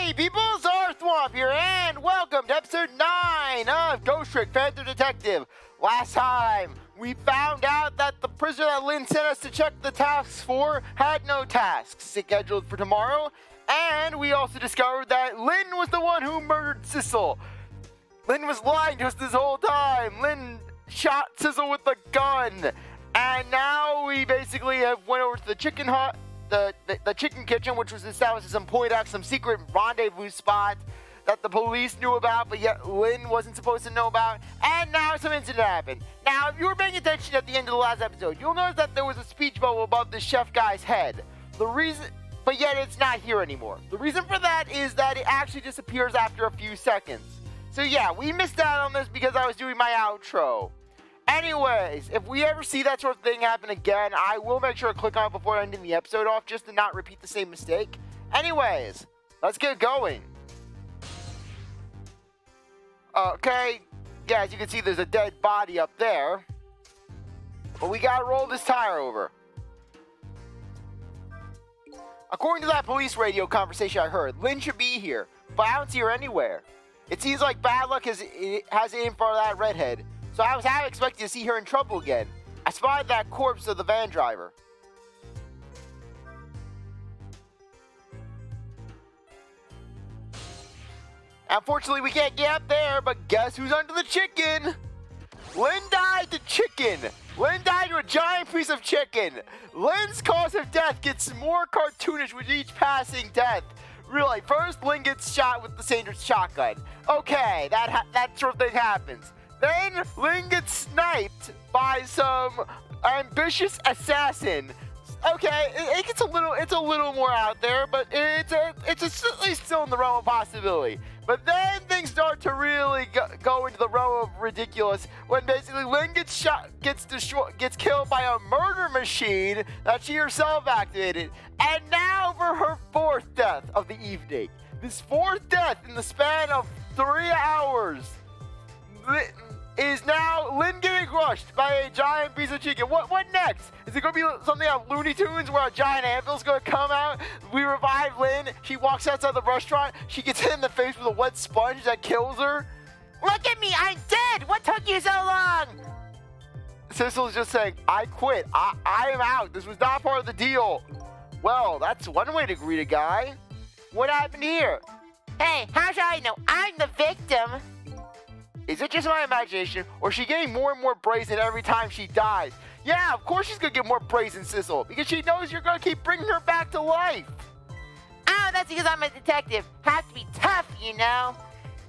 Hey people, CzarThwomp here, and welcome to episode 9 of Ghost Trick Phantom Detective. Last time, we found out that the prisoner that Lynne sent us to check the tasks for had no tasks scheduled for tomorrow, and we also discovered that Lynne was the one who murdered Sissle. Lynne was lying to us this whole time. Lynne shot Sissle with a gun, and now we basically have went over to the chicken hut. The chicken kitchen, which was established as some secret rendezvous spot that the police knew about, but yet Lynne wasn't supposed to know about, and now some incident happened. Now, if you were paying attention at the end of the last episode, you'll notice that there was a speech bubble above the chef guy's head. But yet it's not here anymore. The reason for that is that it actually disappears after a few seconds. So yeah, we missed out on this because I was doing my outro. Anyways, if we ever see that sort of thing happen again, I will make sure to click on it before ending the episode off just to not repeat the same mistake. Anyways, let's get going. Okay, yeah, as you can see, there's a dead body up there. But we gotta roll this tire over. According to that police radio conversation I heard, Lynne should be here, but I don't see her anywhere. It seems like bad luck has it in for that redhead. So I was half expecting to see her in trouble again. I spotted that corpse of the van driver. Unfortunately, we can't get up there, but guess who's under the chicken? Lynne died to chicken. Lynne died to a giant piece of chicken. Lynne's cause of death gets more cartoonish with each passing death. Really, first Lynne gets shot with the dangerous shotgun. Okay, that sort of thing happens. Then Lynne gets sniped by some ambitious assassin. Okay, it's a little more out there, but it's at least still in the realm of possibility. But then things start to really go into the realm of ridiculous when basically Lynne gets killed by a murder machine that she herself activated. And now for her fourth death of the evening. This fourth death in the span of 3 hours. Is now Lynne getting crushed by a giant piece of chicken. What next? Is it going to be something out of Looney Tunes where a giant anvil's going to come out? We revive Lynne. She walks outside the restaurant. She gets hit in the face with a wet sponge that kills her. Look at me. I'm dead. What took you so long? Sissle's just saying, I quit. I am out. This was not part of the deal. Well, that's one way to greet a guy. What happened here? Hey, how should I know? I'm the victim. Is it just my imagination, or is she getting more and more brazen every time she dies? Yeah, of course she's gonna get more brazen, Sissle, because she knows you're gonna keep bringing her back to life. Oh, that's because I'm a detective. Have to be tough, you know.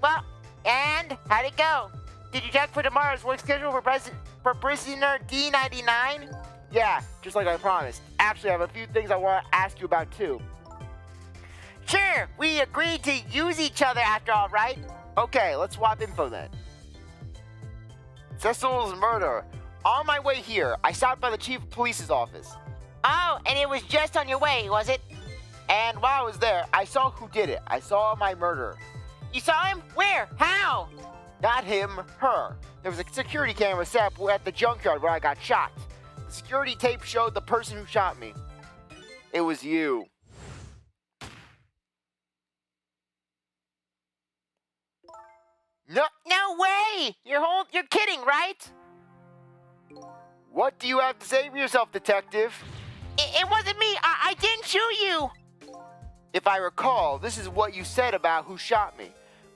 Well, and how'd it go? Did you check for tomorrow's work schedule for prisoner D99? Yeah, just like I promised. Actually, I have a few things I want to ask you about, too. Sure, we agreed to use each other after all, right? Okay, let's swap info then. Sissle's murder. On my way here, I stopped by the chief of police's office. Oh, and it was just on your way, was it? And while I was there, I saw who did it. I saw my murderer. You saw him? Where? How? Not him, her. There was a security camera set up at the junkyard where I got shot. The security tape showed the person who shot me. It was you. No way! You're kidding, right? What do you have to say for yourself, detective? It wasn't me. I didn't shoot you. If I recall, this is what you said about who shot me.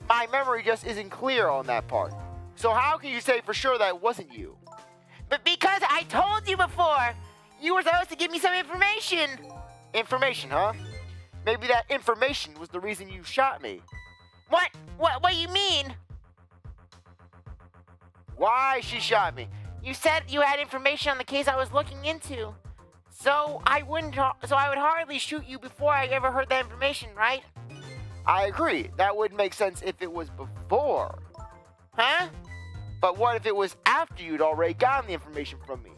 My memory just isn't clear on that part. So how can you say for sure that it wasn't you? But because I told you before. You were supposed to give me some information. Information, huh? Maybe that information was the reason you shot me. What do you mean? Why she shot me. You said you had information on the case I was looking into. So I would hardly shoot you before I ever heard that information, right? I agree. That would make sense if it was before. Huh? But what if it was after you'd already gotten the information from me?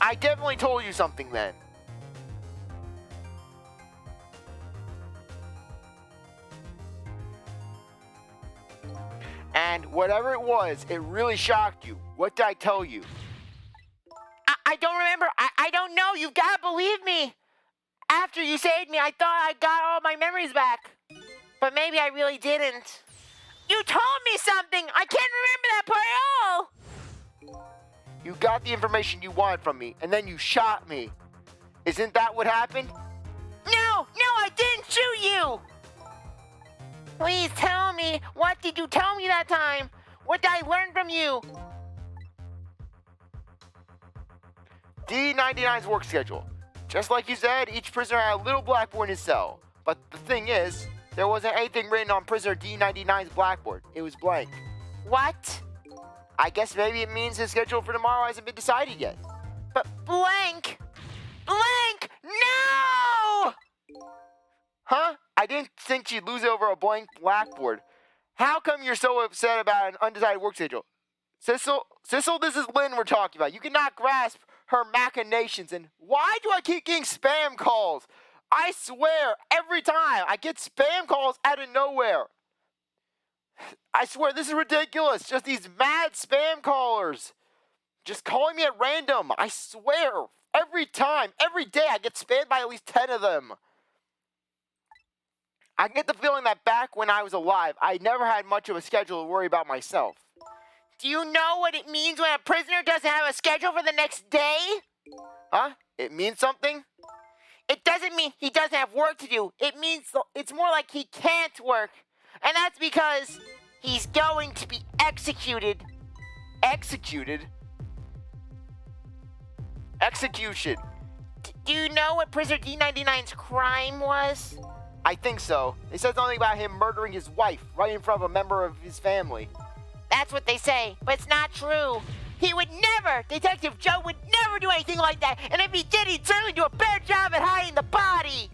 I definitely told you something then. And whatever it was, it really shocked you. What did I tell you? I I don't remember. I don't know. You've got to believe me. After you saved me, I thought I got all my memories back. But maybe I really didn't. You told me something. I can't remember that part at all. You got the information you wanted from me, and then you shot me. Isn't that what happened? No, I didn't shoot you. Please tell me. What did you tell me that time? What did I learn from you? D99's work schedule. Just like you said, each prisoner had a little blackboard in his cell. But the thing is, there wasn't anything written on prisoner D99's blackboard. It was blank. What? I guess maybe it means his schedule for tomorrow hasn't been decided yet. But blank? Blank! No! Huh? I didn't think she'd lose it over a blank blackboard. How come you're so upset about an undecided work schedule? Sissle, this is Lynne we're talking about. You cannot grasp her machinations. And why do I keep getting spam calls? I swear, every time I get spam calls out of nowhere. I swear, this is ridiculous. Just these mad spam callers. Just calling me at random. I swear, every time, every day, I get spammed by at least 10 of them. I get the feeling that back when I was alive, I never had much of a schedule to worry about myself. Do you know what it means when a prisoner doesn't have a schedule for the next day? Huh? It means something? It doesn't mean he doesn't have work to do. It means it's more like he can't work. And that's because he's going to be executed. Executed? Execution. Do you know what prisoner D99's crime was? I think so. They said something about him murdering his wife right in front of a member of his family. That's what they say, but it's not true. He would never, Detective Joe would never do anything like that. And if he did, he'd certainly do a better job at hiding the body.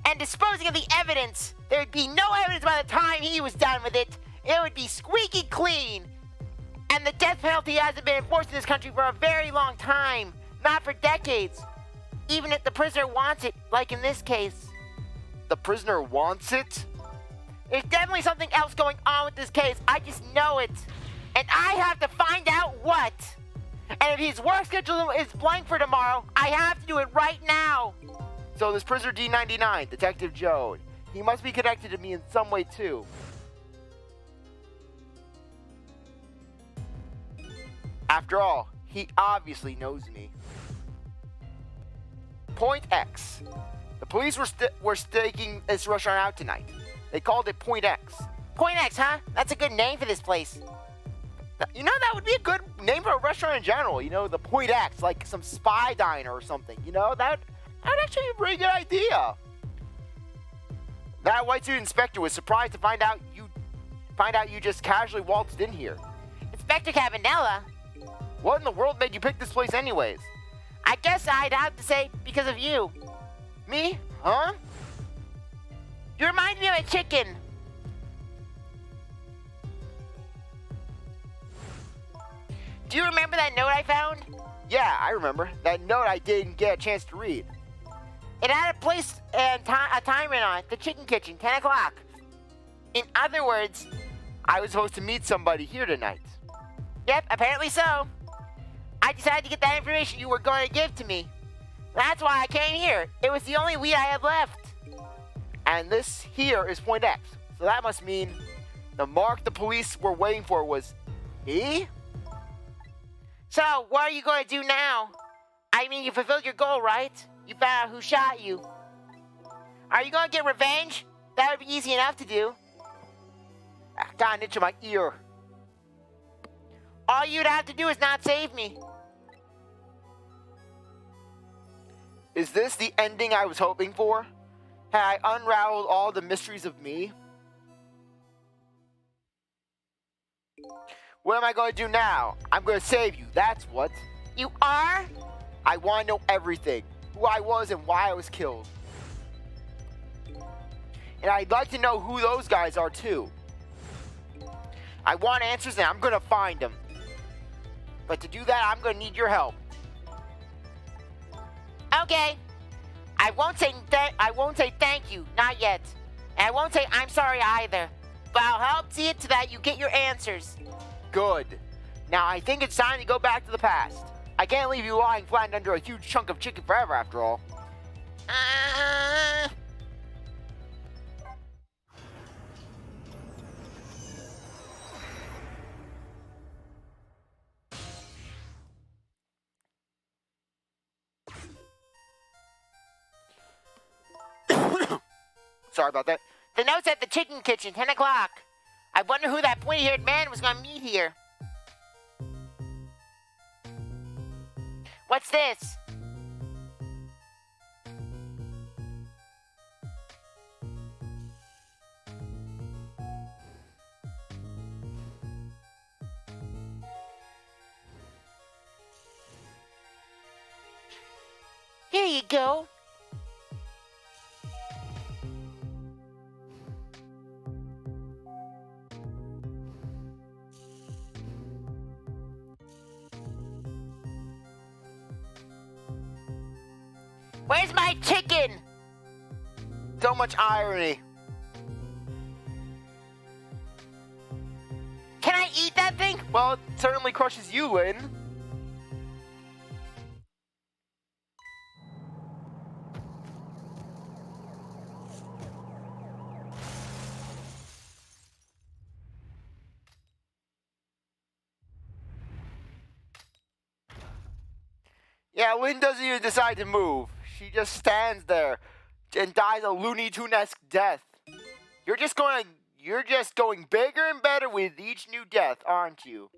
And disposing of the evidence. There would be no evidence by the time he was done with it. It would be squeaky clean. And the death penalty hasn't been enforced in this country for a very long time. Not for decades. Even if the prisoner wants it, like in this case. The prisoner wants it? There's definitely something else going on with this case. I just know it. And I have to find out what. And if his work schedule is blank for tomorrow, I have to do it right now. So this prisoner D99, Detective Joe, he must be connected to me in some way too. After all, he obviously knows me. Point X. The police were staking this restaurant out tonight. They called it Point X. Point X, huh? That's a good name for this place. You know, that would be a good name for a restaurant in general. You know, the Point X, like some spy diner or something. You know, that would actually be a pretty good idea. That white suit inspector was surprised to find out you just casually waltzed in here. Inspector Cabanella? What in the world made you pick this place anyways? I guess I'd have to say because of you. Me? Huh? You remind me of a chicken. Do you remember that note I found? Yeah, I remember. That note I didn't get a chance to read. It had a place and a timer on it, the chicken kitchen, 10 o'clock. In other words, I was supposed to meet somebody here tonight. Yep, apparently so. I decided to get that information you were going to give to me. That's why I came here. It was the only weed I had left. And this here is Point X. So that must mean the mark the police were waiting for was E? So, what are you going to do now? I mean, you fulfilled your goal, right? You found out who shot you. Are you going to get revenge? That would be easy enough to do. I got an itch in my ear. All you'd have to do is not save me. Is this the ending I was hoping for? Had I unraveled all the mysteries of me? What am I going to do now? I'm going to save you, that's what. You are? I want to know everything. Who I was and why I was killed. And I'd like to know who those guys are too. I want answers and I'm going to find them. But to do that, I'm going to need your help. Okay. I won't say thank you, not yet. And I won't say I'm sorry either. But I'll help see it to that you get your answers. Good. Now I think it's time to go back to the past. I can't leave you lying flat under a huge chunk of chicken forever, after all. Sorry about that. The note's at the chicken kitchen, 10 o'clock. I wonder who that pointy-haired man was gonna meet here. What's this? Here you go. Where's my chicken? So much irony. Can I eat that thing? Well, it certainly crushes you, Lynne. Yeah, Lynne doesn't even decide to move. She just stands there and dies a Looney Tunes-esque death. You're just going bigger and better with each new death, aren't you?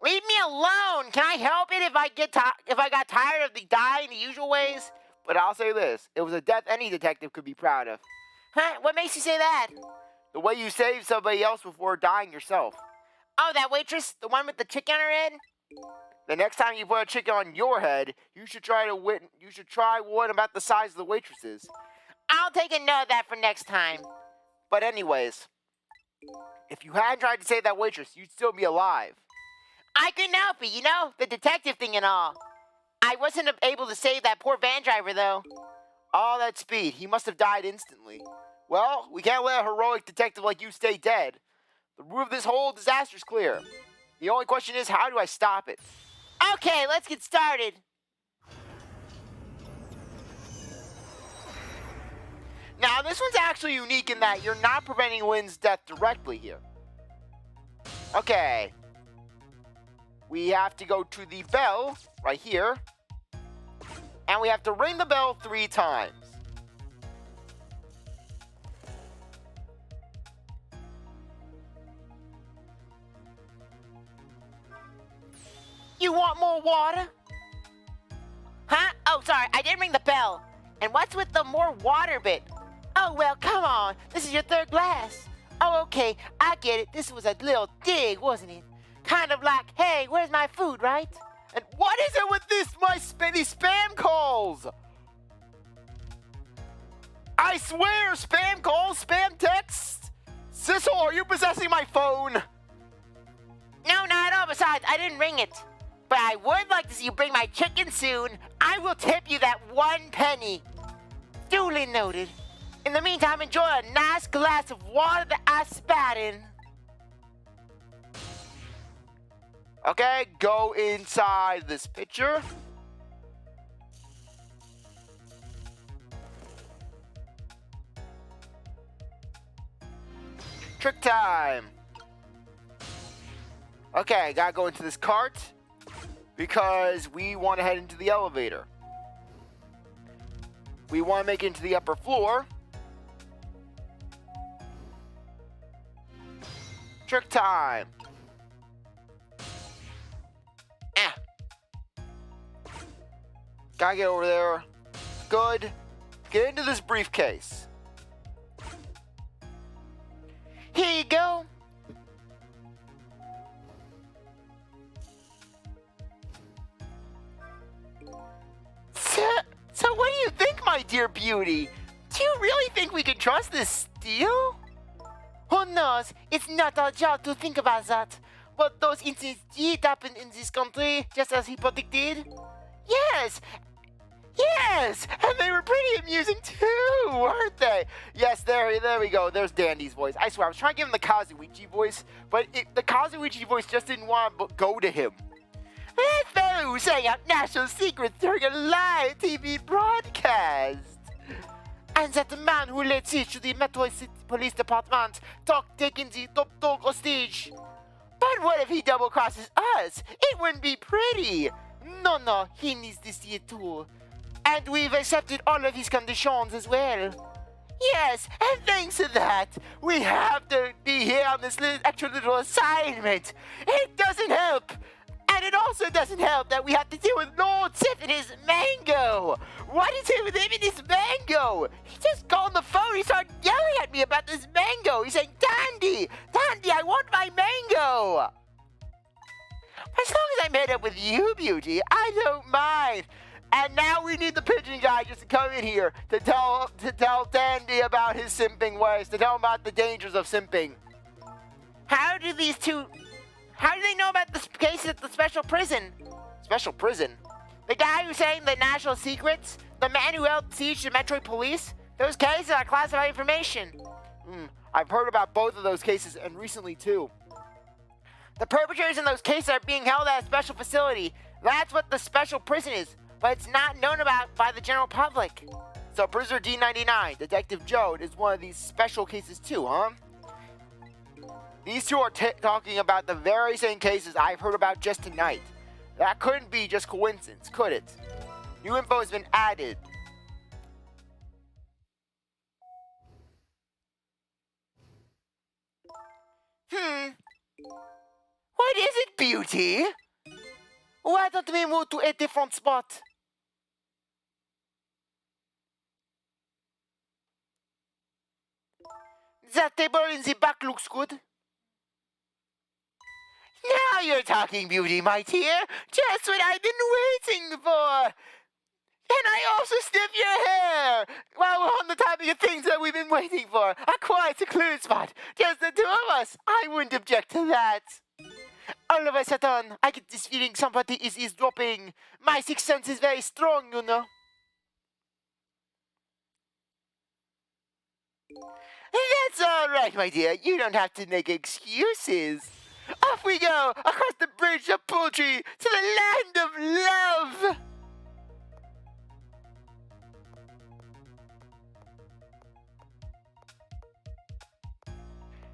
Leave me alone. Can I help it if I got tired of the dying the usual ways? But I'll say this, it was a death any detective could be proud of. Huh? What makes you say that? The way you saved somebody else before dying yourself. Oh, that waitress? The one with the chicken on her head? The next time you put a chicken on your head, you should try one about the size of the waitress's. I'll take a note of that for next time. But anyways, if you hadn't tried to save that waitress, you'd still be alive. I couldn't help it, you know? The detective thing and all. I wasn't able to save that poor van driver, though. All that speed, he must have died instantly. Well, we can't let a heroic detective like you stay dead. The root of this whole disaster's clear. The only question is, how do I stop it? Okay, let's get started. Now, this one's actually unique in that you're not preventing Lynne's death directly here. Okay. We have to go to the bell, right here. And we have to ring the bell 3 times. You want more water? Huh? Oh, sorry, I didn't ring the bell. And what's with the more water bit? Oh, well, come on. This is your 3rd glass. Oh, okay, I get it. This was a little dig, wasn't it? Kind of like, hey, where's my food, right? And what is it with these spam calls? I swear, spam calls, spam texts. Sissle, are you possessing my phone? No, not at all. Besides, I didn't ring it. But I would like to see you bring my chicken soon. I will tip you that 1 penny. Duly noted. In the meantime, enjoy a nice glass of water that I spat in. Okay, go inside this pitcher. Trick time. Okay, I gotta go into this cart because we want to head into the elevator. We want to make it into the upper floor. Trick time. Gotta get over there. Good. Get into this briefcase. Here you go. So what do you think, my dear beauty? Do you really think we can trust this steal? Who knows? It's not our job to think about that. But those incidents did happen in this country, just as he predicted. Yes! Yes! And they were pretty amusing too, weren't they? Yes, there we go. There's Dandy's voice. I swear, I was trying to give him the Kazuichi voice, but the Kazuichi voice just didn't want to go to him. That fellow who's saying out national secrets during a live TV broadcast. And that the man who laid siege to the Metro City Police Department taking the top dog hostage. But what if he double crosses us? It wouldn't be pretty. No, he needs to see it too. And we've accepted all of his conditions as well. Yes, and thanks to that, we have to be here on this extra little assignment. It doesn't help. And it also doesn't help that we have to deal with Lord Sith and his mango. What is it with him and his mango? He just called on the phone. He started yelling at me about this mango. He's saying, Dandy, I want my mango. As long as I made up with you, Beauty, I don't mind. And now we need the pigeon guy just to come in here to tell Dandy about his simping ways, to tell him about the dangers of simping. How do they know about this case at the special prison? Special prison? The guy who's saying the national secrets? The man who held siege to Metro Police? Those cases are classified information. I've heard about both of those cases, and recently too. The perpetrators in those cases are being held at a special facility. That's what the special prison is, but it's not known about by the general public. So Prisoner D99, Detective Joe, is one of these special cases too, huh? These two are talking about the very same cases I've heard about just tonight. That couldn't be just coincidence, could it? New info has been added. What is it, Beauty? Why don't we move to a different spot? That table in the back looks good. Now you're talking, Beauty, my dear. Just what I've been waiting for. And I also sniff your hair. While we're on the topic of things that we've been waiting for, a quiet, secluded spot. Just the two of us. I wouldn't object to that. All of a sudden, I get this feeling somebody is eavesdropping. My sixth sense is very strong, you know. That's all right, my dear. You don't have to make excuses. Off we go, across the bridge of poultry to the land of love.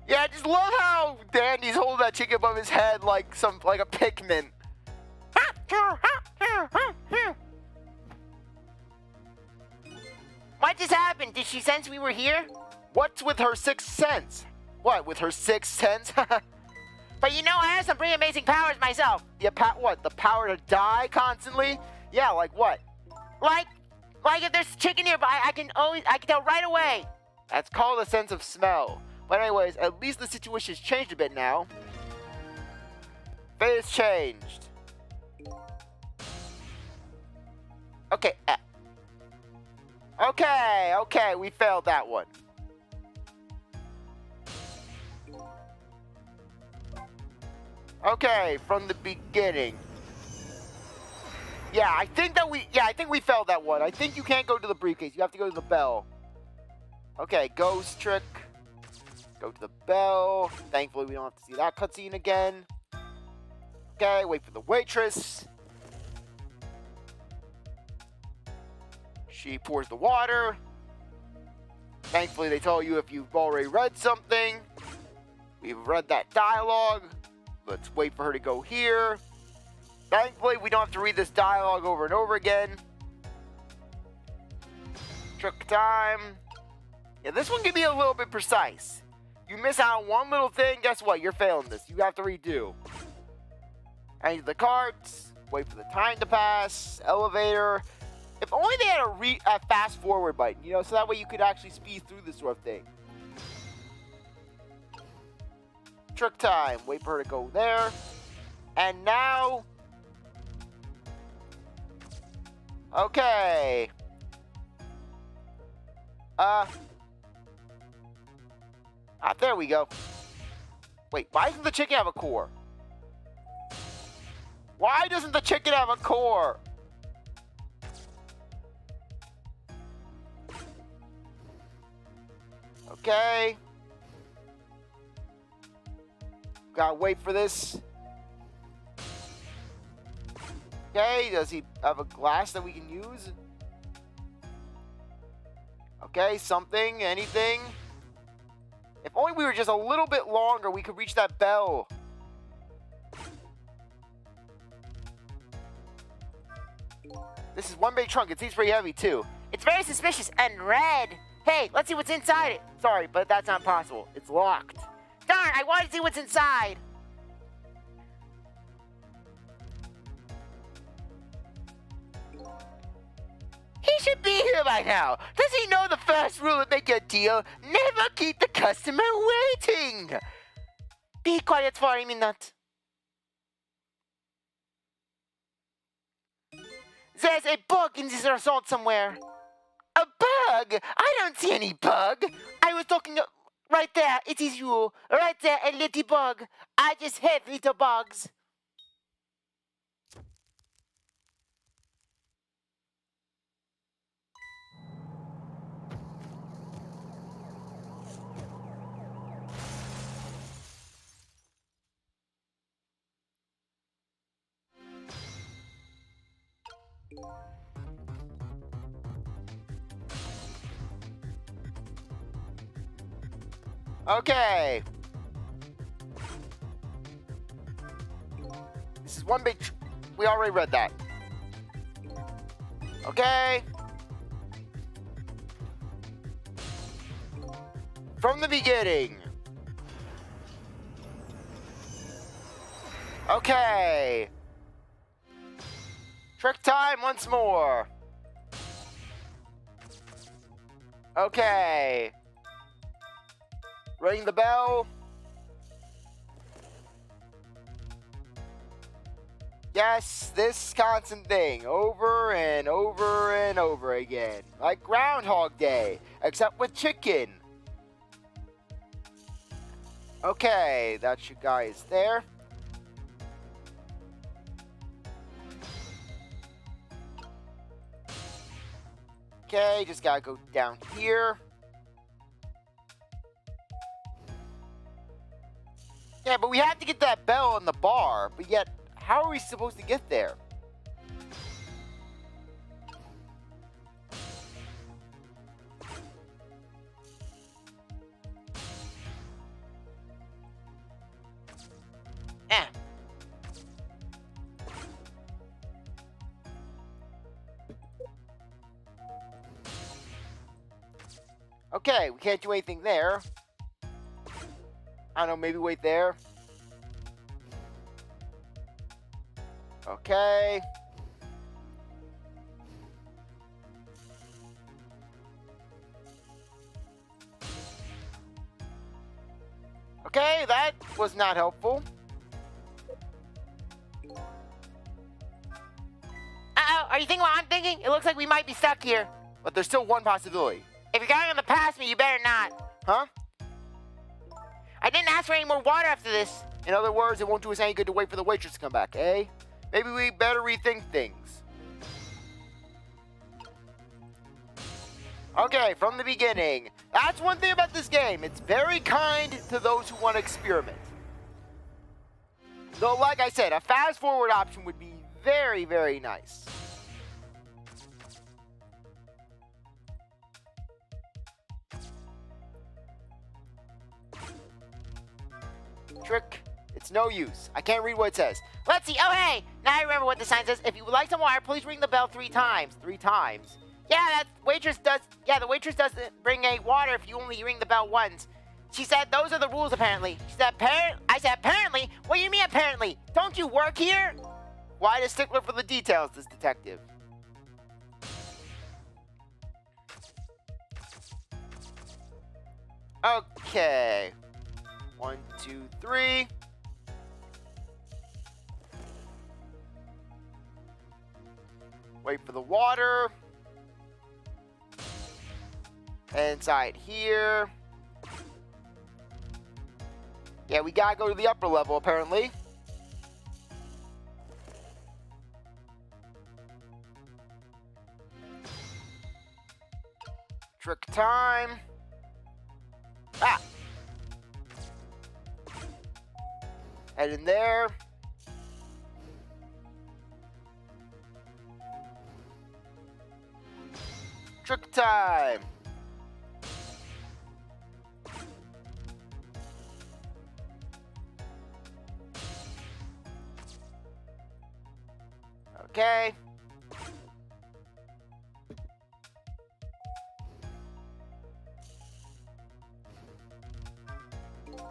Yeah, I just love how Dandy's holding that chicken above his head like a Pikmin. What just happened? Did she sense we were here? What's with her sixth sense? What, with her sixth sense? But you know, I have some pretty amazing powers myself. Yeah, what? The power to die constantly? Yeah, like what? Like if there's chicken nearby, I can tell right away. That's called a sense of smell. But anyways, at least the situation's changed a bit now. Fate has changed. Okay. Okay, we failed that one. Okay, from the beginning. Yeah, I think we failed that one. I think you can't go to the briefcase. You have to go to the bell. Okay, ghost trick. Go to the bell. Thankfully, we don't have to see that cutscene again. Okay, wait for the waitress. She pours the water. Thankfully, they tell you if you've already read something. We've read that dialogue. Let's wait for her to go here. Thankfully, we don't have to read this dialogue over and over again. Trick time. Yeah, this one can be a little bit precise. You miss out on one little thing, guess what? You're failing this. You have to redo. Enter the carts. Wait for the time to pass. Elevator. If only they had a fast forward button, you know, so that way you could actually speed through this sort of thing. Trick time. Wait for her to go there. And now... Okay. There we go. Wait, why doesn't the chicken have a core? Why doesn't the chicken have a core? Okay. Gotta wait for this. Okay, does he have a glass that we can use? Okay, something, anything. If only we were just a little bit longer, we could reach that bell. This is one big trunk. It seems pretty heavy, too. It's very suspicious and red. Hey, let's see what's inside it. Sorry, but that's not possible. It's locked. Darn, I want to see what's inside. He should be here by now. Does he know the first rule of make a deal? Never keep the customer waiting. Be quiet for a minute. There's a bug in this resort somewhere. A bug? I don't see any bug. I was talking right there. It is you. Right there, a little bug. I just hate little bugs. Okay. This is one big... we already read that. Okay. From the beginning. Okay. Trick time once more. Okay. Ring the bell. Yes, this constant thing, over and over and over again. Like Groundhog Day, except with chicken. Okay, that's you guys there. Okay, just gotta go down here. Yeah, but we have to get that bell on the bar, but yet, how are we supposed to get there? Okay, we can't do anything there. I don't know, maybe wait there. Okay. Okay, that was not helpful. Uh-oh, are you thinking what I'm thinking? It looks like we might be stuck here. But there's still one possibility. If you're going to pass me, you better not. Huh? I didn't ask for any more water after this. In other words, it won't do us any good to wait for the waitress to come back, eh? Maybe we better rethink things. Okay, from the beginning. That's one thing about this game. It's very kind to those who want to experiment. Though, like I said, a fast-forward option would be very, very nice. Trick. It's no use. I can't read what it says. Let's see. Oh, hey. Now I remember what the sign says. If you would like some water, please ring the bell 3 times. 3 times? Yeah, the waitress doesn't bring any water if you only ring the bell once. She said those are the rules, apparently. She said, I said, apparently? What do you mean, apparently? Don't you work here? Why the stickler for the details, this detective? Okay. 1, 2, 3. Wait for the water. Inside here. Yeah, we gotta go to the upper level, apparently. Trick time. Ah! Head in there. Trick time. Okay.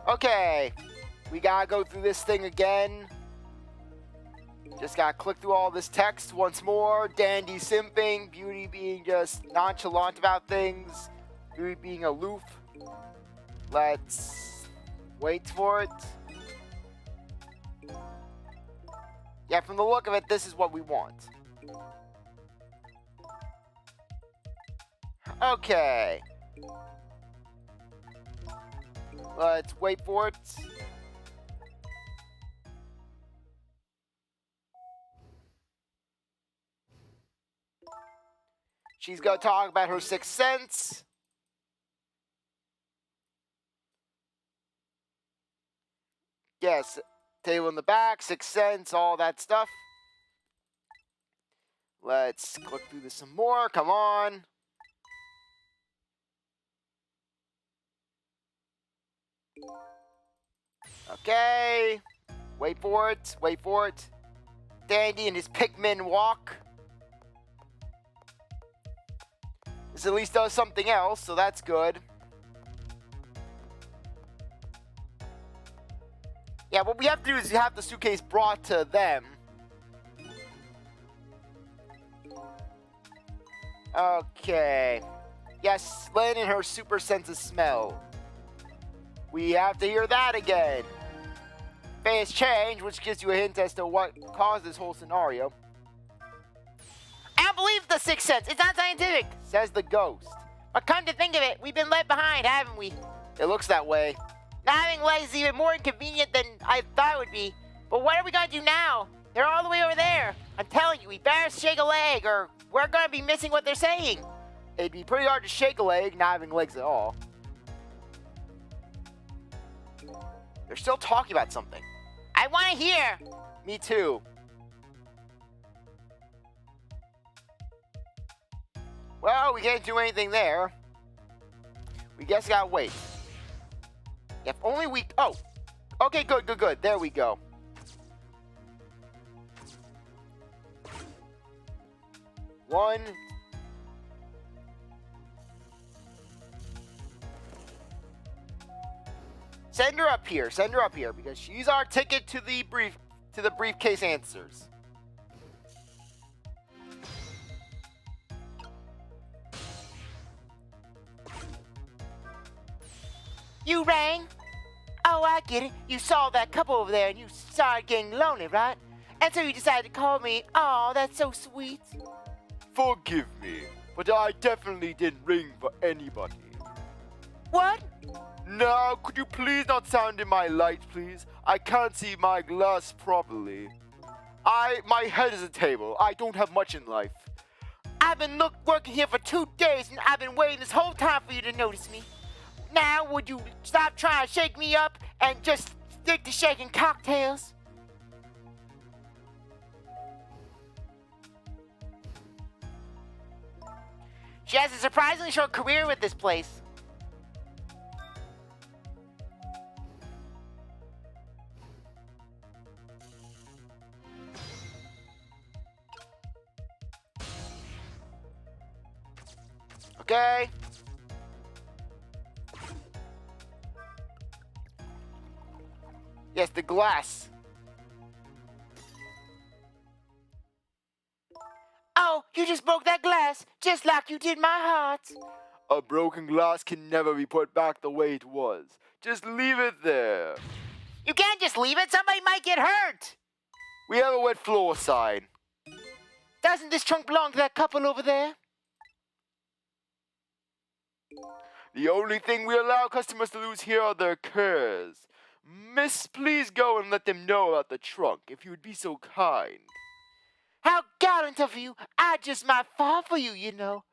Okay. We gotta go through this thing again. Just gotta click through all this text once more. Dandy simping, Beauty being just nonchalant about things, Beauty being aloof. Let's wait for it. Yeah, from the look of it, this is what we want. Okay. Let's wait for it. She's gonna talk about her sixth sense. Yes, table in the back, sixth sense, all that stuff. Let's click through this some more. Come on. Okay. Wait for it. Wait for it. Dandy and his Pikmin walk. This at least does something else, so that's good. Yeah, what we have to do is have the suitcase brought to them. Okay. Yes, Lynne and her super sense of smell. We have to hear that again. Phase change, which gives you a hint as to what caused this whole scenario. I don't believe the sixth sense. It's not scientific. Says the ghost. But come to think of it, we've been left behind, haven't we? It looks that way. Not having legs is even more inconvenient than I thought it would be. But what are we going to do now? They're all the way over there. I'm telling you, we better shake a leg or we're going to be missing what they're saying. It'd be pretty hard to shake a leg not having legs at all. They're still talking about something. I want to hear. Me too. Well, we can't do anything there. We guess gotta wait. If only we... Oh! Okay, good, good, good. There we go. One. Send her up here. Send her up here because she's our ticket to the briefcase answers. You rang? Oh, I get it. You saw that couple over there and you started getting lonely, right? And so you decided to call me. Oh, that's so sweet. Forgive me, but I definitely didn't ring for anybody. What? Now, could you please not sound in my light, please? I can't see my glass properly. My head is a table. I don't have much in life. I've been working here for 2 days and I've been waiting this whole time for you to notice me. Now, would you stop trying to shake me up and just stick to shaking cocktails? She has a surprisingly short career with this place. Okay. Yes, the glass. Oh, you just broke that glass, just like you did my heart. A broken glass can never be put back the way it was. Just leave it there. You can't just leave it, somebody might get hurt. We have a wet floor sign. Doesn't this trunk belong to that couple over there? The only thing we allow customers to lose here are their cars. Miss, please go and let them know about the trunk, if you would be so kind. How gallant of you. I just might fall for you, you know.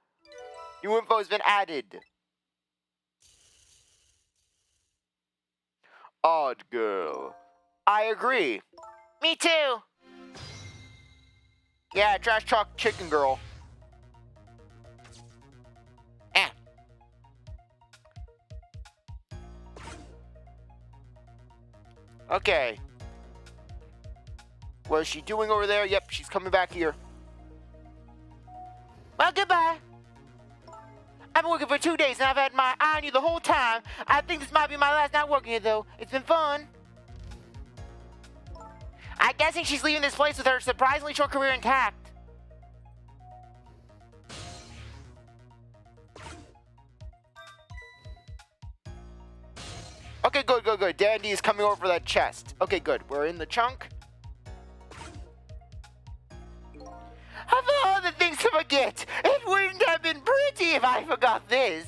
New info has been added. Odd girl. I agree. Me too. Yeah, trash truck chicken girl. Okay. What is she doing over there? Yep, she's coming back here. Well, goodbye. I've been working for 2 days and I've had my eye on you the whole time. I think this might be my last night working here, though. It's been fun. I'm guessing she's leaving this place with her surprisingly short career intact. Okay, good. Dandy is coming over for that chest. Okay, good. We're in the chunk. Of all the things to forget, it wouldn't have been pretty if I forgot this.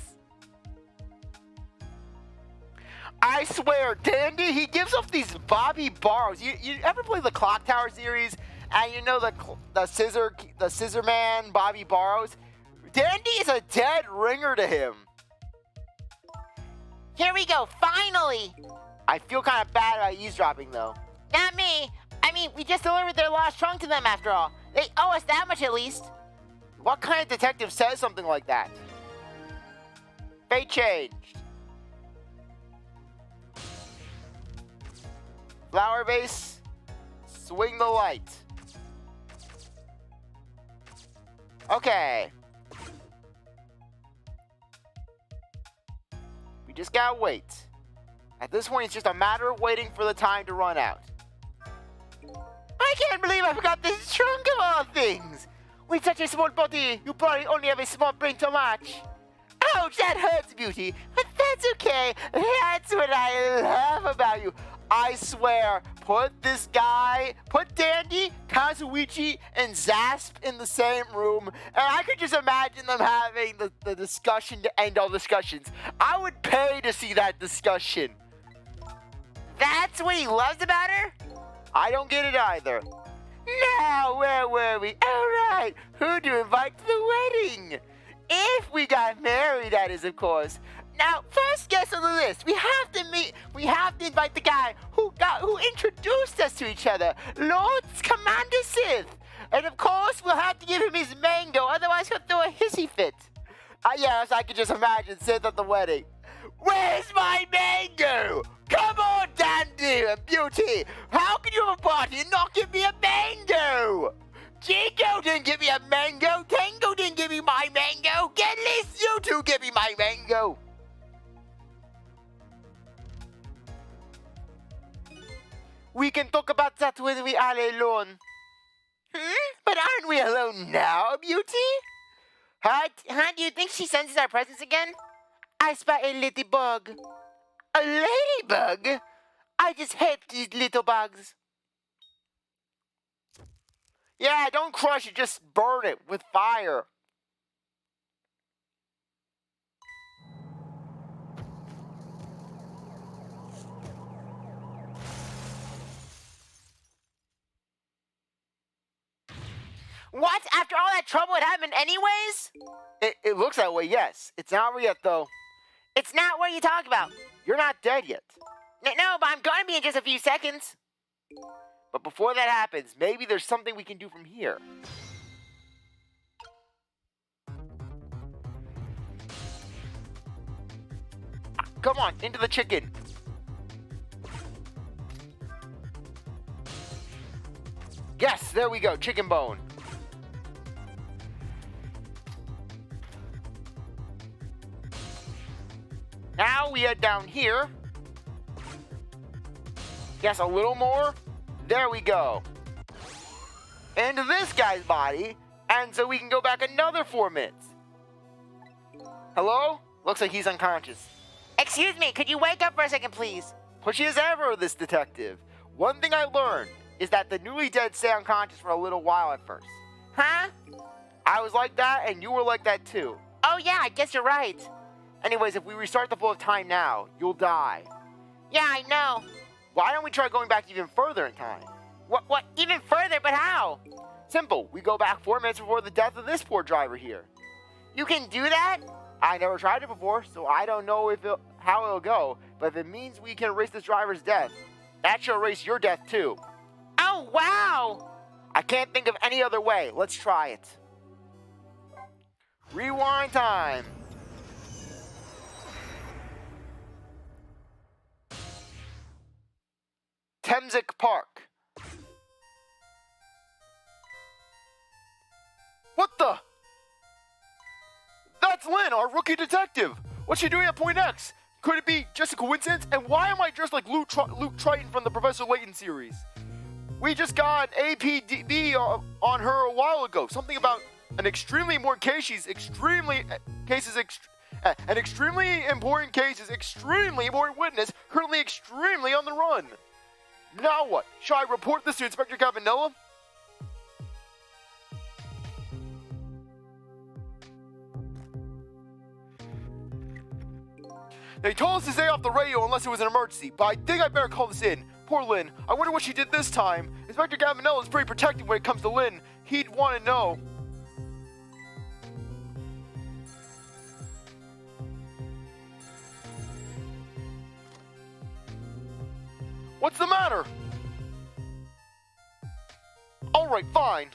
I swear, Dandy, he gives off these Bobby Barrows. You ever play the Clock Tower series? And you know the scissor man, Bobby Barrows? Dandy is a dead ringer to him. Here we go, finally! I feel kind of bad about eavesdropping, though. Not me. I mean, we just delivered their lost trunk to them after all. They owe us that much at least. What kind of detective says something like that? Fate changed. Flower vase. Swing the light. Okay. We just gotta wait. At this point, it's just a matter of waiting for the time to run out. I can't believe I forgot this trunk of all things. With such a small body, you probably only have a small brain to match. Ouch, that hurts, Beauty. But that's okay. That's what I love about you. I swear, put Dandy, Kazuichi, and Zasp in the same room, and I could just imagine them having the discussion to end all discussions. I would pay to see that discussion. That's what he loves about her? I don't get it either. Now, where were we? All right, who to invite to the wedding? If we got married, that is, of course. Now, first guest on the list, we have to invite the guy who introduced us to each other, Lord Commander Sith. And of course, we'll have to give him his mango, otherwise he'll throw a hissy fit. Yes, I can just imagine Sith at the wedding. Where's my mango? Come on, Dandy and Beauty. How can you have a party and not give me a mango? Chico didn't give me a mango. Tango didn't give me my mango. At least you two give me my mango. We can talk about that when we are alone. But aren't we alone now, Beauty? Huh? Do you think she senses our presence again? I spot a little bug. A ladybug? I just hate these little bugs. Yeah, don't crush it, just burn it with fire. What? After all that trouble, it happened anyways? It looks that way, yes. It's not yet, though. It's not what you talk about. You're not dead yet. No, but I'm gonna be in just a few seconds. But before that happens, maybe there's something we can do from here. Come on, into the chicken. Yes, there we go, chicken bone. Now we head down here. Yes, a little more. There we go. Into this guy's body, and so we can go back another 4 minutes. Hello? Looks like he's unconscious. Excuse me, could you wake up for a second, please? Pushy as ever, this detective. One thing I learned is that the newly dead stay unconscious for a little while at first. Huh? I was like that, and you were like that too. Oh yeah, I guess you're right. Anyways, if we restart the flow of time now, you'll die. Yeah, I know. Why don't we try going back even further in time? What? Even further, but how? Simple. We go back 4 minutes before the death of this poor driver here. You can do that? I never tried it before, so I don't know how it'll go, but if it means we can erase this driver's death, that should erase your death too. Oh, wow! I can't think of any other way. Let's try it. Rewind time. Forensic Park. What the? That's Lynne, our rookie detective. What's she doing at Point X? Could it be just a coincidence? And why am I dressed like Luke Triton from the Professor Layton series? We just got APDB on her a while ago. Something about an extremely important case. She's an extremely important case is extremely important witness, currently extremely on the run. Now what? Shall I report this to Inspector Cavanella? They told us to stay off the radio unless it was an emergency, but I think I better call this in. Poor Lynne. I wonder what she did this time. Inspector Cavanella is pretty protective when it comes to Lynne. He'd want to know. What's the matter? All right, fine.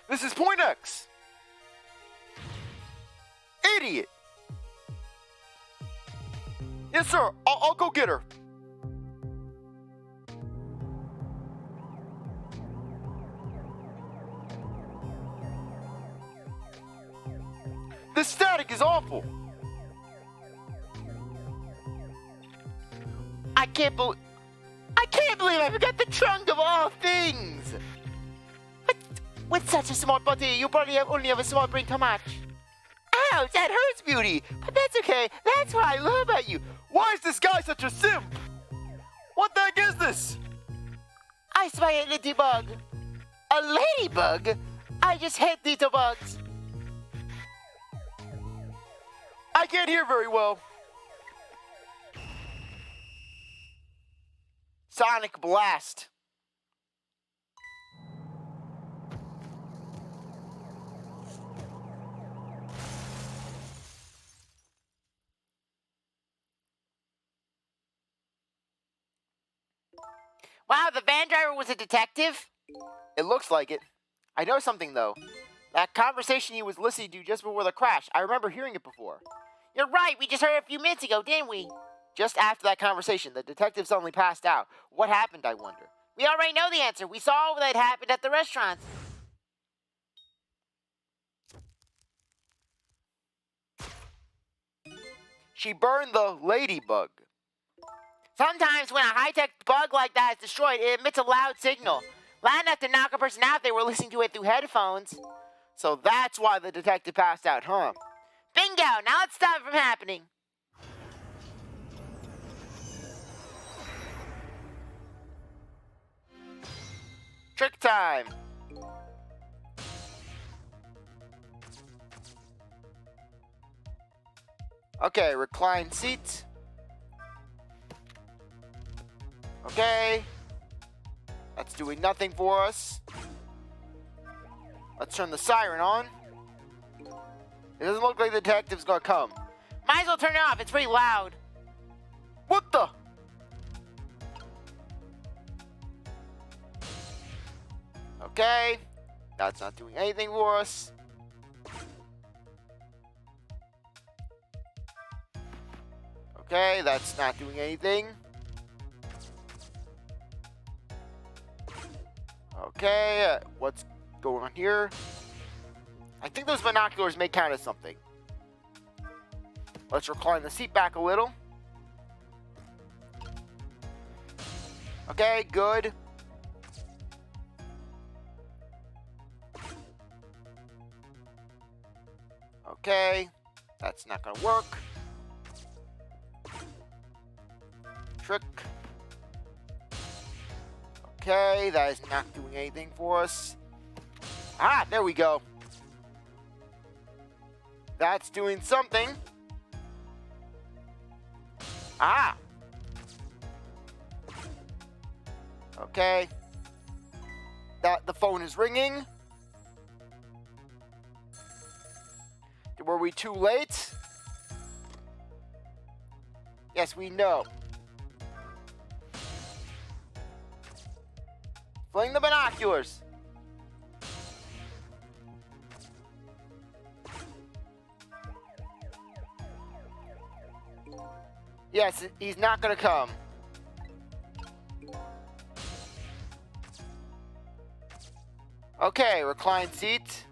This is Point X. Idiot. Yes, sir. I'll go get her. This static is awful. I can't believe I forgot the trunk of all things. With such a small body, you probably only have a small brain to match. Ouch, that hurts, Beauty. But that's okay. That's what I love about you. Why is this guy such a simp? What the heck is this? I spy a ladybug. A ladybug? I just hate little bugs. I can't hear very well. Sonic Blast. Wow, the van driver was a detective? It looks like it. I know something, though. That conversation he was listening to just before the crash, I remember hearing it before. You're right, we just heard it a few minutes ago, didn't we? Just after that conversation, the detective suddenly passed out. What happened, I wonder? We already know the answer. We saw what had happened at the restaurant. She burned the ladybug. Sometimes when a high-tech bug like that is destroyed, it emits a loud signal. Loud enough to knock a person out if they were listening to it through headphones. So that's why the detective passed out, huh? Bingo! Now let's stop it from happening. Trick time. Okay, recline seat. Okay. That's doing nothing for us. Let's turn the siren on. It doesn't look like the detective's gonna come. Might as well turn it off. It's pretty loud. What the? Okay. That's not doing anything for us. Okay, that's not doing anything. Okay, what's going on here? I think those binoculars may count as something. Let's recline the seat back a little. Okay, good. Okay, that's not gonna work. Trick. Okay, that is not doing anything for us. Ah, there we go. That's doing something. Ah. Okay. The phone is ringing. Were we too late? Yes, we know. Bring the binoculars. Yes, he's not gonna come. Okay, reclined seat.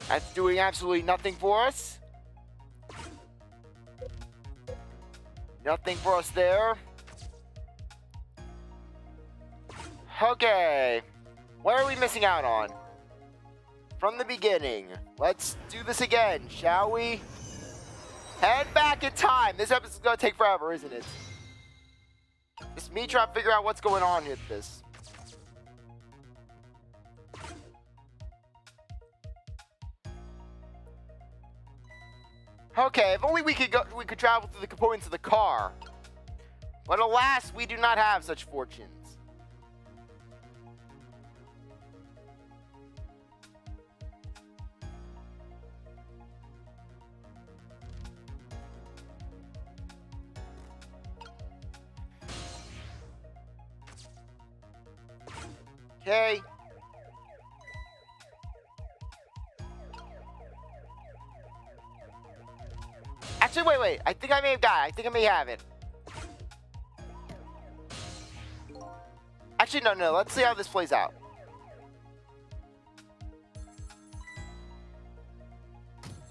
That's doing absolutely nothing for us. Nothing for us there. Okay. What are we missing out on? From the beginning. Let's do this again, shall we? Head back in time. This episode's gonna take forever, isn't it? It's me trying to figure out what's going on with this. Okay, if only we could travel through the components of the car. But alas, we do not have such fortunes. Okay. Actually, wait. I think I may have got it. I think I may have it. Actually, no. Let's see how this plays out.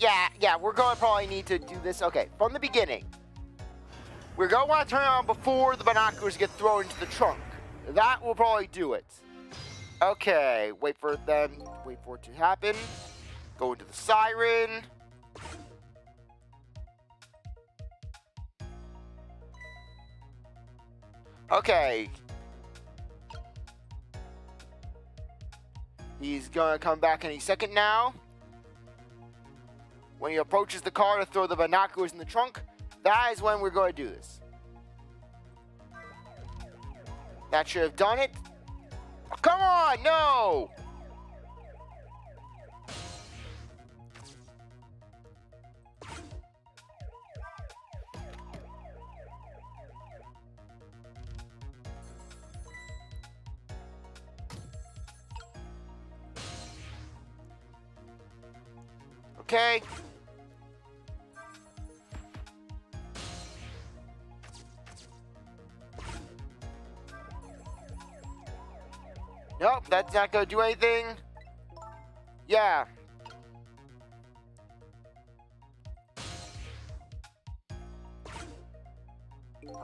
Yeah, we're going to probably need to do this. Okay, from the beginning. We're going to want to turn around before the binoculars get thrown into the trunk. That will probably do it. Okay, wait for it to happen. Go into the siren. Okay. He's gonna come back any second now. When he approaches the car to throw the binoculars in the trunk, that is when we're going to do this. That should have done it. Oh, come on, no! Okay. Nope, that's not gonna do anything. Yeah.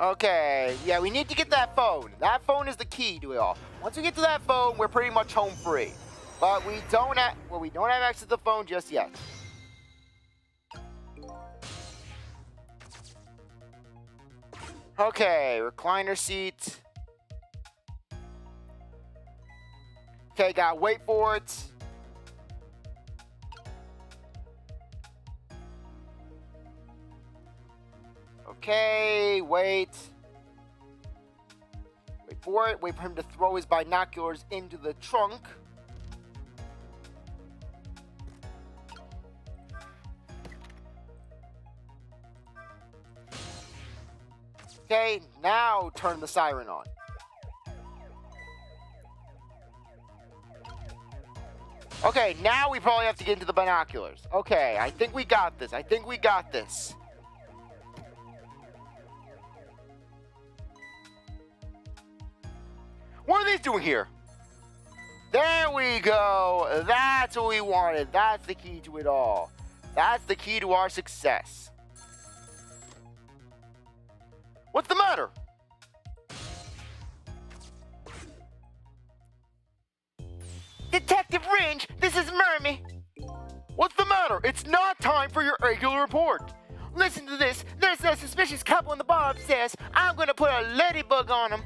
Okay, yeah, we need to get that phone. That phone is the key to it all. Once we get to that phone, we're pretty much home free. But we don't have access to the phone just yet. Okay, recliner seat. Okay, gotta wait for it. Okay, wait. Wait for it. Wait for him to throw his binoculars into the trunk. Okay, now turn the siren on. Okay, now we probably have to get into the binoculars. Okay, I think we got this. What are these doing here? There we go. That's what we wanted. That's the key to it all. That's the key to our success. What's the matter? Detective Ringe, this is Mermy. What's the matter? It's not time for your regular report. Listen to this. There's a suspicious couple in the bar upstairs. I'm gonna put a ladybug on them.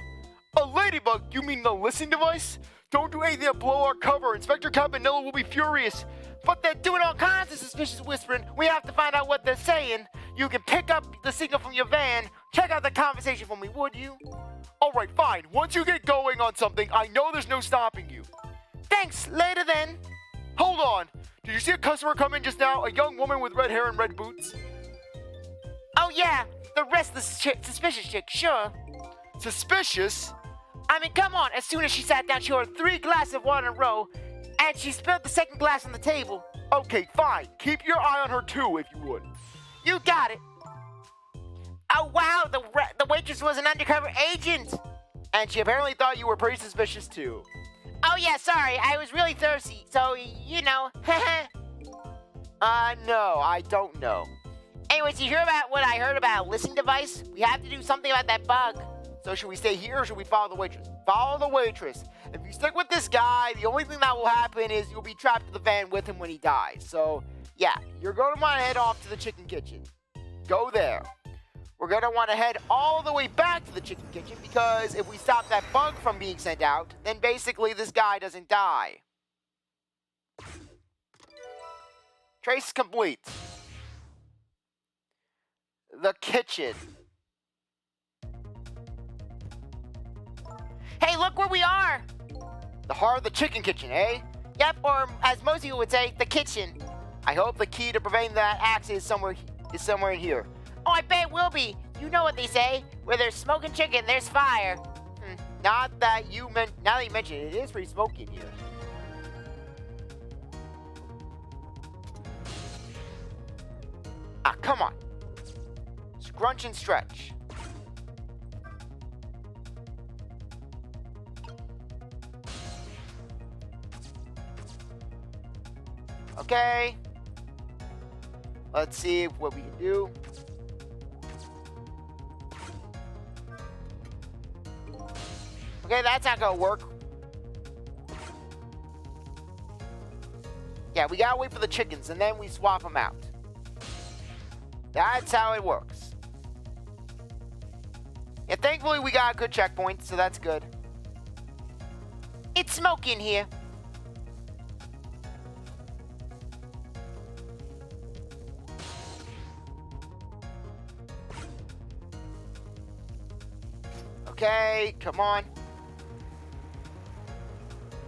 A ladybug? You mean the listening device? Don't do anything to blow our cover. Inspector Campanella will be furious. But they're doing all kinds of suspicious whispering. We have to find out what they're saying. You can pick up the signal from your van. Check out the conversation for me, would you? All right, fine. Once you get going on something, I know there's no stopping you. Thanks, later then. Hold on. Did you see a customer come in just now? A young woman with red hair and red boots? Oh, yeah. The restless chick, suspicious chick, sure. Suspicious? I mean, come on. As soon as she sat down, she ordered 3 glasses of water in a row, and she spilled the second glass on the table. Okay, fine. Keep your eye on her too, if you would. You got it. Oh, wow, the waitress was an undercover agent. And she apparently thought you were pretty suspicious too. Oh, yeah, sorry. I was really thirsty, so, you know. No, I don't know. Anyways, you hear about what I heard about a listening device? We have to do something about that bug. So should we stay here or should we follow the waitress? Follow the waitress. If you stick with this guy, the only thing that will happen is you'll be trapped in the van with him when he dies. So, yeah, you're going to want to head off to the chicken kitchen. Go there. We're going to want to head all the way back to the chicken kitchen because if we stop that bug from being sent out, then basically this guy doesn't die. Trace complete. The kitchen. Hey, look where we are. The heart of the chicken kitchen, eh? Yep, or as most people would say, the kitchen. I hope the key to preventing that accident is somewhere in here. Oh, I bet it will be. You know what they say. Where there's smoking chicken, there's fire. Now that you mention it, it is pretty smoky in here. Ah, come on. Scrunch and stretch. Okay. Let's see what we can do. Okay, that's not gonna work. Yeah, we gotta wait for the chickens and then we swap them out. That's how it works. Yeah, thankfully we got a good checkpoint, so that's good. It's smoky in here. Okay, come on.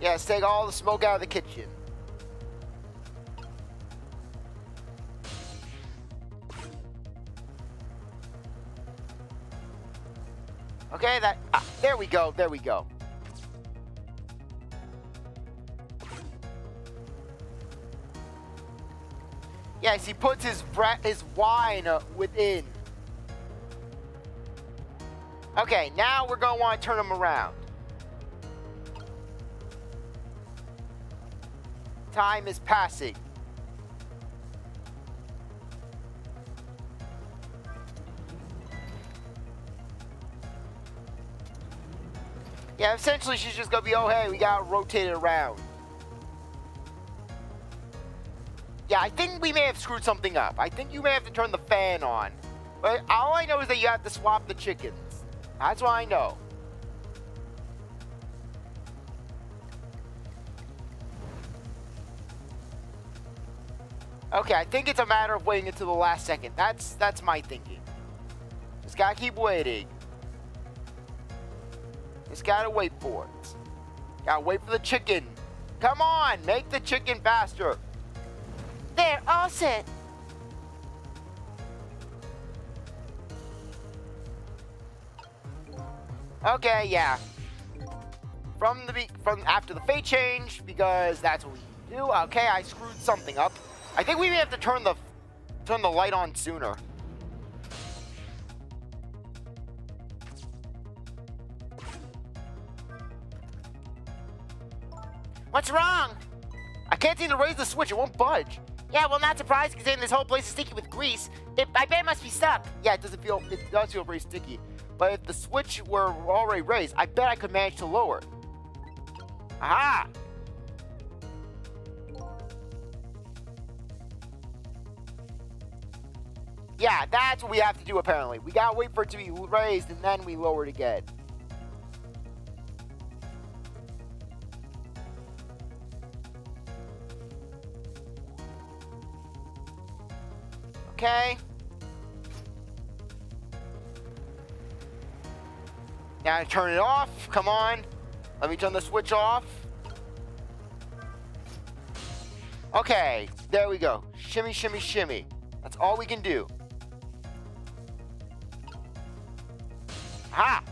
Yeah, let's take all the smoke out of the kitchen. Okay, there we go, there we go. Yes, he puts his wine within. Okay, now we're going to want to turn him around. Time is passing. Yeah, essentially she's just going to be, oh, hey, we got to rotate it around. Yeah, I think we may have screwed something up. I think you may have to turn the fan on. But all I know is that you have to swap the chickens. That's what I know. Okay, I think it's a matter of waiting until the last second. That's my thinking. Just gotta keep waiting. Just gotta wait for it. Gotta wait for the chicken. Come on, make the chicken faster. There, all set. Okay, yeah. From after the fate change, because that's what we do. Okay, I screwed something up. I think we may have to turn the light on sooner. What's wrong? I can't seem to raise the switch. It won't budge. Yeah, well, not surprised, considering this whole place is sticky with grease. I bet it must be stuck. Yeah, it does feel very sticky. But if the switch were already raised, I bet I could manage to lower it. Aha! Yeah, that's what we have to do apparently. We gotta wait for it to be raised and then we lower it again. Okay. Now turn it off. Come on. Let me turn the switch off. Okay, there we go. Shimmy, shimmy, shimmy. That's all we can do. Ha!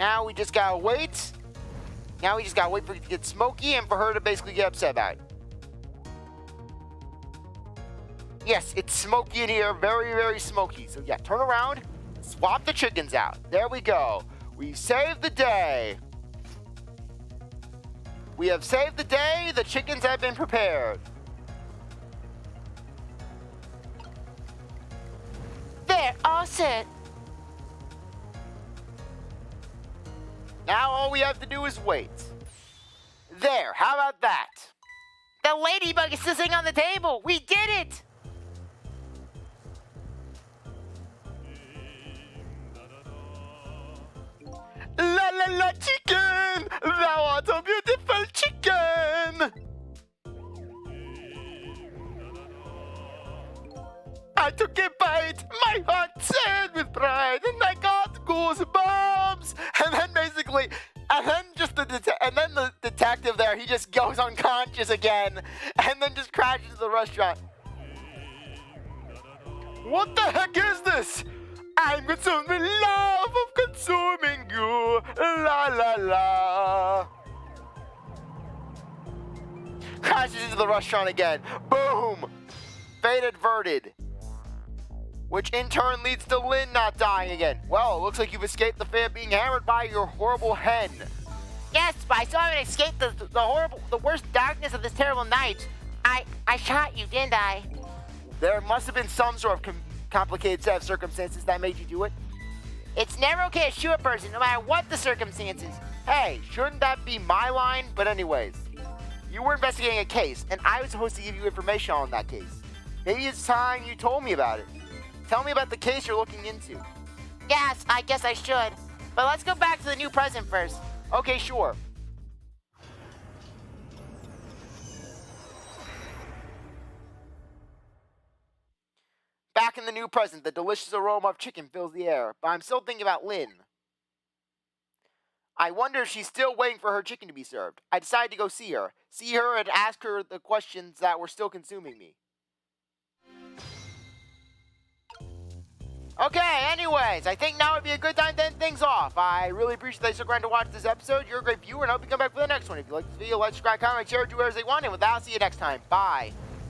Now we just gotta wait. Now we just gotta wait for it to get smoky and for her to basically get upset about it. Yes, it's smoky in here. Very, very smoky. So yeah, turn around. Swap the chickens out. There we go. We saved the day. We have saved the day. The chickens have been prepared. There, all set. Now all we have to do is wait. There, how about that? The ladybug is sitting on the table. We did it. La la la chicken! Thou art a beautiful chicken! I took a bite, my heart said with pride, and I got goosebumps! And then basically, the detective there, he just goes unconscious again, and then just crashes into the restaurant. What the heck is this? I'm consumed with love of consuming you. La la la. Crashes into the restaurant again. Boom. Fate averted. Which in turn leads to Lynne not dying again. Well, it looks like you've escaped the fate of being hammered by your horrible hen. Yes, but I still haven't escaped the worst darkness of this terrible night. I shot you, didn't I? There must have been some sort of complicated set of circumstances that made you do it. It's never okay to shoot a person, no matter what the circumstances. Hey, shouldn't that be my line? But anyways, you were investigating a case, and I was supposed to give you information on that case. Maybe it's time you told me about it. Tell me about the case you're looking into. Yes, I guess I should. But let's go back to the new present first. Okay, sure. Back in the new present, the delicious aroma of chicken fills the air, but I'm still thinking about Lynne. I wonder if she's still waiting for her chicken to be served. I decided to go see her and ask her the questions that were still consuming me. Okay, anyways, I think now would be a good time to end things off. I really appreciate that you stuck around to watch this episode. You're a great viewer, and I hope you come back for the next one. If you like this video, like, subscribe, comment, share, do whatever you want, and with that, I'll see you next time. Bye.